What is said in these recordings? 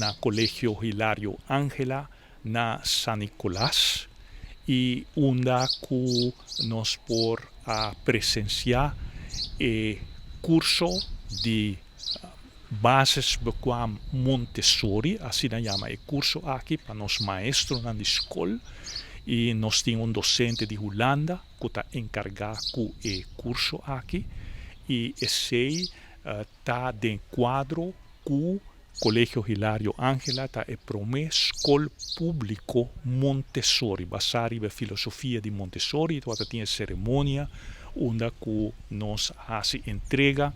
na Colegio Hilario Ángela na San Nicolás e onda que nós por presenciar curso de bases bequam Montessori, assim se chama o curso aqui para nós maestros na escola. E nós temos docente de Holanda que está encarregado com o curso aqui. E esse está de enquadro com o Colegio Hilario Ángela, está é promessa escola público Montessori, baseado na filosofia de Montessori, então tem cerimônia onde nós fazemos entrega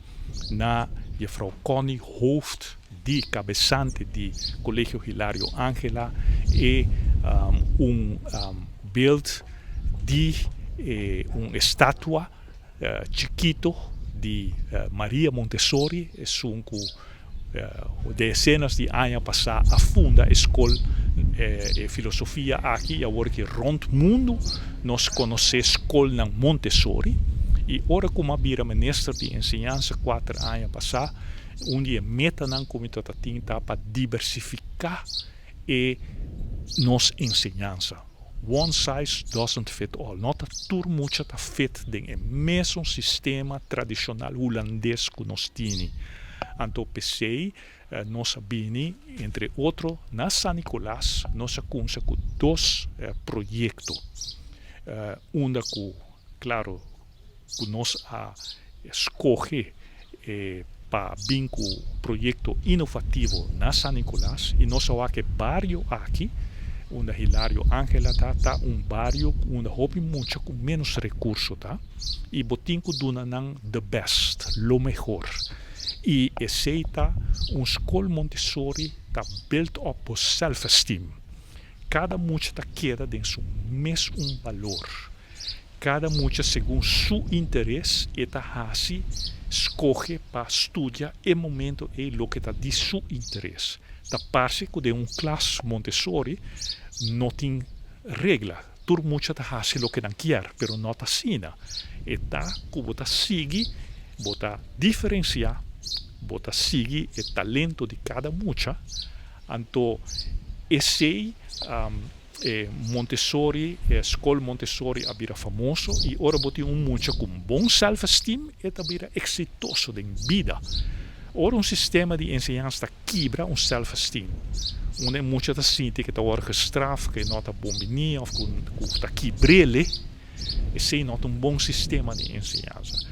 na Frau Connie Hoofd, de cabeçante do Colegio Hilario Ángela, e beeld de uma estátua chiquito de Maria Montessori, dezenas de anos passados afunda a escola filosofia aqui, agora que rond mundo nós conhecemos a escola Montessori. E ora como a ministra de ensinança 4 anos passados, onde a meta não comitê está para diversificar nossa ensinança. One size doesn't fit all. Nota tudo muito está feito do mesmo sistema tradicional holandês que nós temos. Então, pensei, nós sabemos, entre outros, na San Nicolás, nós conta com 2 projetos. Onde, claro, que nós escolhe para vir com o projeto inovativo na San Nicolás, e nós sabemos que barrio aqui, onde Hilario Ángela está barrio onde houve muito com menos recursos, tá? E botinco donan the best, lo mejor. E esse está escola Montessori está built up por self-esteem. Cada mucha queda dentro seu mesmo valor. Cada mucha segundo seu interesse está assim escolhe para estudar o momento e o que está de seu interesse. Da parte que de classe Montessori não tem regra. Todo mundo está fazendo o que não quer, mas não está assim. E tá que você segue, você diferenciar, você segue o talento de cada mucha. Então, esse Montessori, a escola Montessori é famoso e ora você mucha com bom self-esteem e é exitoso em vida. Ora sistema de ensinança quebra self-esteem. Onde muita da gente que está gestraft, que não está bom ou que está quebrele, esse não é bom sistema de ensinança.